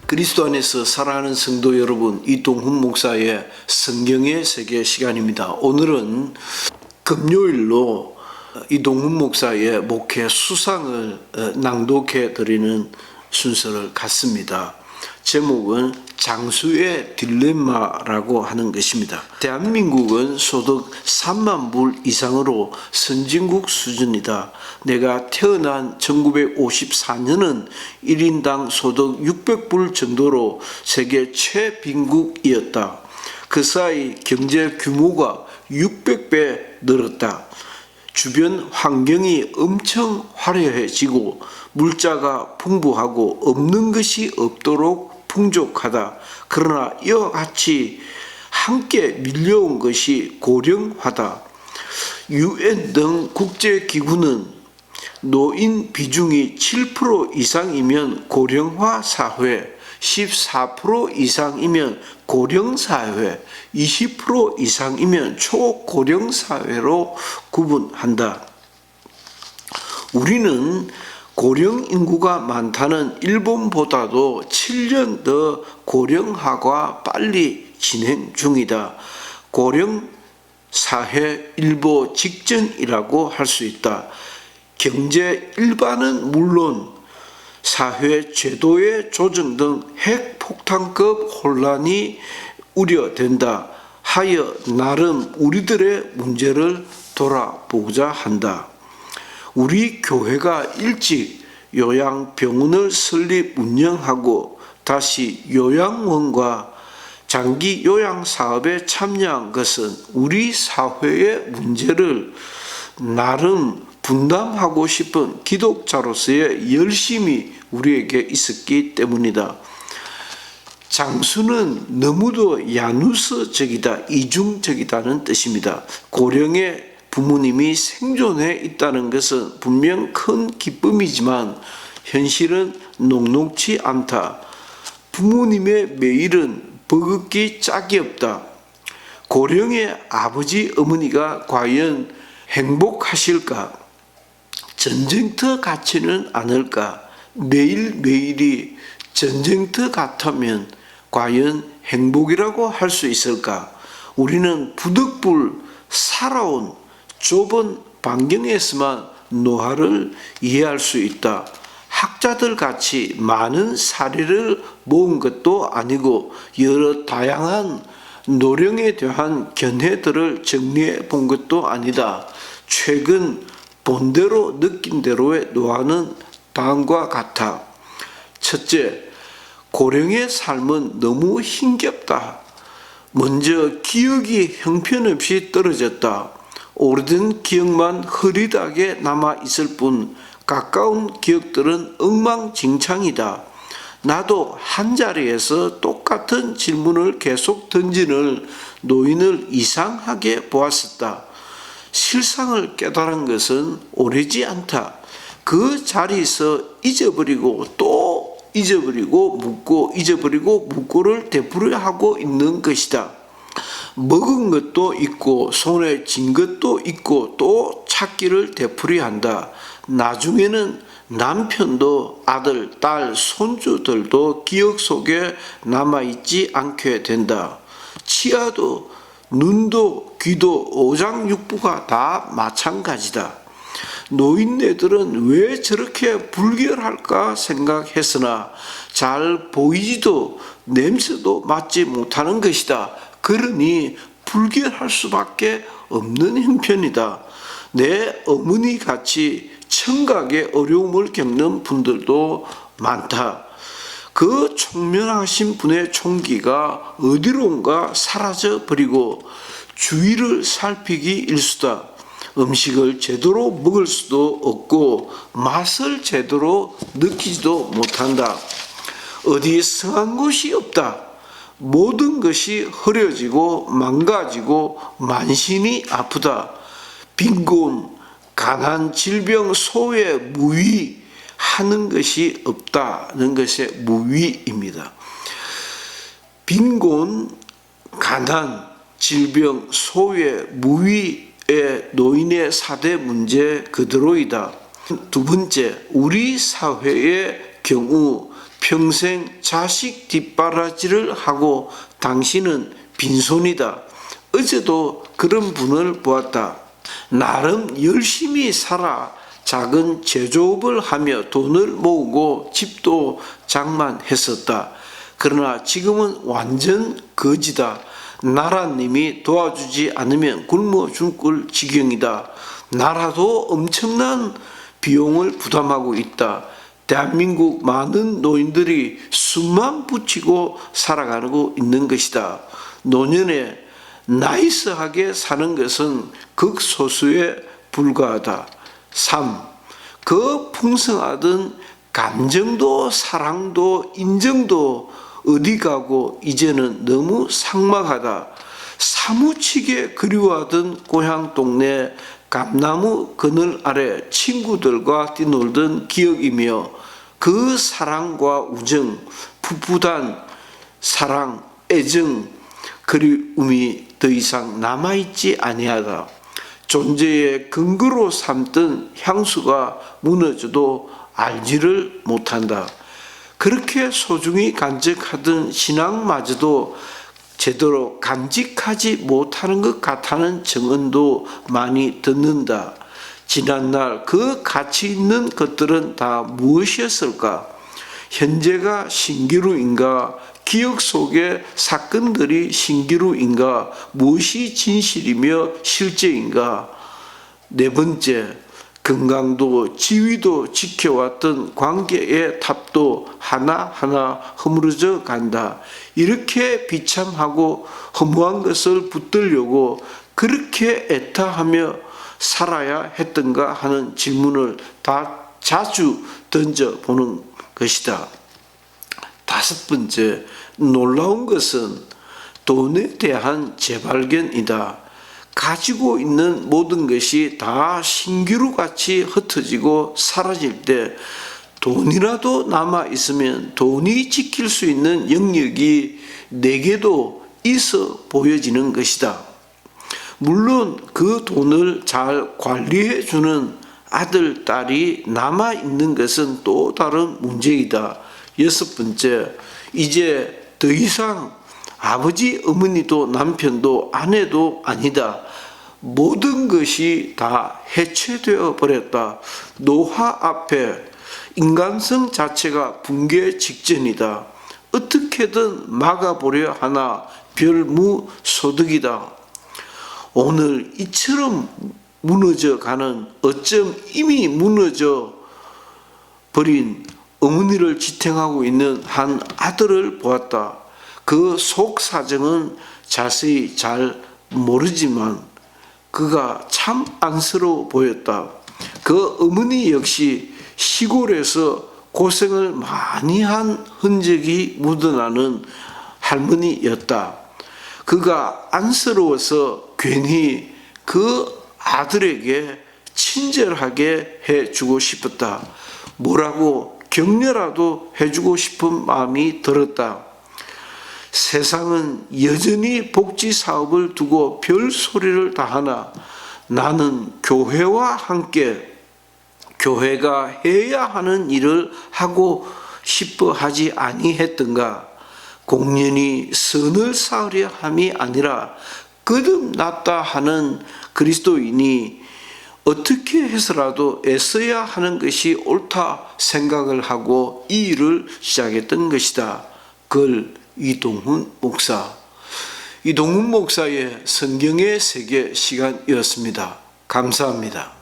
그리스도 안에서 사랑하는 성도 여러분, 이동훈 목사의 성경의 세계 시간입니다. 오늘은 금요일로 이동훈 목사의 목회 수상을 낭독해 드리는 순서를 갖습니다. 제목은 장수의 딜레마라고 하는 것입니다. 대한민국은 소득 3만 불 이상으로 선진국 수준이다. 내가 태어난 1954년은 1인당 소득 600불 정도로 세계 최빈국이었다. 그 사이 경제 규모가 600배 늘었다. 주변 환경이 엄청 화려해지고 물자가 풍부하고 없는 것이 없도록 풍족하다. 그러나 이와 같이 함께 밀려온 것이 고령화다. UN 등 국제기구는 노인 비중이 7% 이상이면 고령화 사회, 14% 이상이면 고령사회, 20% 이상이면 초고령사회로 구분한다. 우리는 고령 인구가 많다는 일본보다도 7년 더 고령화가 빨리 진행 중이다. 고령 사회 일보 직전이라고 할 수 있다. 경제 일반은 물론 사회 제도의 조정 등 핵폭탄급 혼란이 우려된다. 하여 나름 우리들의 문제를 돌아보고자 한다. 우리 교회가 일찍 요양병원을 설립 운영하고 다시 요양원과 장기 요양 사업에 참여한 것은 우리 사회의 문제를 나름 분담하고 싶은 기독자로서의 열심이 우리에게 있었기 때문이다. 장수는 너무도 야누스적이다, 이중적이다는 뜻입니다. 고령의 부모님이 생존해 있다는 것은 분명 큰 기쁨이지만 현실은 녹록지 않다. 부모님의 매일은 버겁기 짝이 없다. 고령의 아버지 어머니가 과연 행복하실까? 전쟁터 같지는 않을까? 매일매일이 전쟁터 같으면 과연 행복이라고 할 수 있을까? 우리는 부득불 살아온 좁은 반경에서만 노화를 이해할 수 있다. 학자들 같이 많은 사례를 모은 것도 아니고 여러 다양한 노령에 대한 견해들을 정리해 본 것도 아니다. 최근 본대로 느낀 대로의 노화는 다음과 같아. 첫째, 고령의 삶은 너무 힘겹다. 먼저 기억이 형편없이 떨어졌다. 오래된 기억만 흐릿하게 남아있을 뿐 가까운 기억들은 엉망진창이다. 나도 한자리에서 똑같은 질문을 계속 던지는 노인을 이상하게 보았었다. 실상을 깨달은 것은 오래지 않다. 그 자리에서 잊어버리고 또 잊어버리고 묻고 잊어버리고 묻고를 되풀이하고 있는 것이다. 먹은 것도 있고 손에 쥔 것도 있고 또 찾기를 되풀이한다. 나중에는 남편도 아들, 딸, 손주들도 기억 속에 남아있지 않게 된다. 치아도 눈도 귀도 오장육부가 다 마찬가지다. 노인네들은 왜 저렇게 불결할까 생각했으나 잘 보이지도 냄새도 맡지 못하는 것이다. 그러니 불결할 수밖에 없는 형편이다. 내 어머니 같이 청각의 어려움을 겪는 분들도 많다. 그 총명하신 분의 총기가 어디론가 사라져 버리고 주위를 살피기 일수다. 음식을 제대로 먹을 수도 없고 맛을 제대로 느끼지도 못한다. 어디에 성한 곳이 없다. 모든 것이 흐려지고 망가지고 만신이 아프다. 빈곤, 가난, 질병, 소외, 무위 하는 것이 없다는 것의 무위입니다. 빈곤, 가난, 질병, 소외, 무위의 노인의 4대 문제 그대로이다. 두 번째, 우리 사회의 경우 평생 자식 뒷바라지를 하고 당신은 빈손이다. 어제도 그런 분을 보았다. 나름 열심히 살아 작은 제조업을 하며 돈을 모으고 집도 장만했었다. 그러나 지금은 완전 거지다. 나라님이 도와주지 않으면 굶어 죽을 지경이다. 나라도 엄청난 비용을 부담하고 있다. 대한민국 많은 노인들이 숨만 붙이고 살아가고 있는 것이다. 노년에 나이스하게 사는 것은 극소수에 불과하다. 3. 그 풍성하던 감정도 사랑도 인정도 어디 가고 이제는 너무 삭막하다. 사무치게 그리워하던 고향 동네 감나무 그늘 아래 친구들과 뛰놀던 기억이며 그 사랑과 우정, 풋풋한 사랑, 애정, 그리움이 더 이상 남아있지 아니하다. 존재의 근거로 삼던 향수가 무너져도 알지를 못한다. 그렇게 소중히 간직하던 신앙마저도 제대로 간직하지 못하는 것 같다는 증언도 많이 듣는다. 지난날 그 가치 있는 것들은 다 무엇이었을까? 현재가 신기루인가? 기억 속의 사건들이 신기루인가? 무엇이 진실이며 실제인가? 4번째, 건강도 지위도 지켜왔던 관계의 탑도 하나하나 허물어져 간다. 이렇게 비참하고 허무한 것을 붙들려고 그렇게 애타하며 살아야 했던가 하는 질문을 다 자주 던져보는 것이다. 5번째, 놀라운 것은 돈에 대한 재발견이다. 가지고 있는 모든 것이 다 신기루같이 흩어지고 사라질 때 돈이라도 남아있으면 돈이 지킬 수 있는 영역이 내게도 있어 보여지는 것이다. 물론 그 돈을 잘 관리해주는 아들, 딸이 남아있는 것은 또 다른 문제이다. 6번째, 이제 더 이상 아버지, 어머니도 남편도 아내도 아니다. 모든 것이 다 해체되어 버렸다. 노화 앞에 인간성 자체가 붕괴 직전이다. 어떻게든 막아보려 하나 별무소득이다. 오늘 이처럼 무너져가는, 어쩜 이미 무너져 버린 어머니를 지탱하고 있는 한 아들을 보았다. 그 속 사정은 자세히 잘 모르지만 그가 참 안쓰러워 보였다. 그 어머니 역시 시골에서 고생을 많이 한 흔적이 묻어나는 할머니였다. 그가 안쓰러워서 괜히 그 아들에게 친절하게 해주고 싶었다. 뭐라고 격려라도 해주고 싶은 마음이 들었다. 세상은 여전히 복지 사업을 두고 별 소리를 다 하나 나는 교회와 함께 교회가 해야 하는 일을 하고 싶어 하지 아니했던가? 공연히 선을 쌓으려 함이 아니라 거듭났다 하는 그리스도인이 어떻게 해서라도 애써야 하는 것이 옳다 생각을 하고 이 일을 시작했던 것이다. 글 이동훈 목사. 이동훈 목사의 성경의 세계 시간이었습니다. 감사합니다.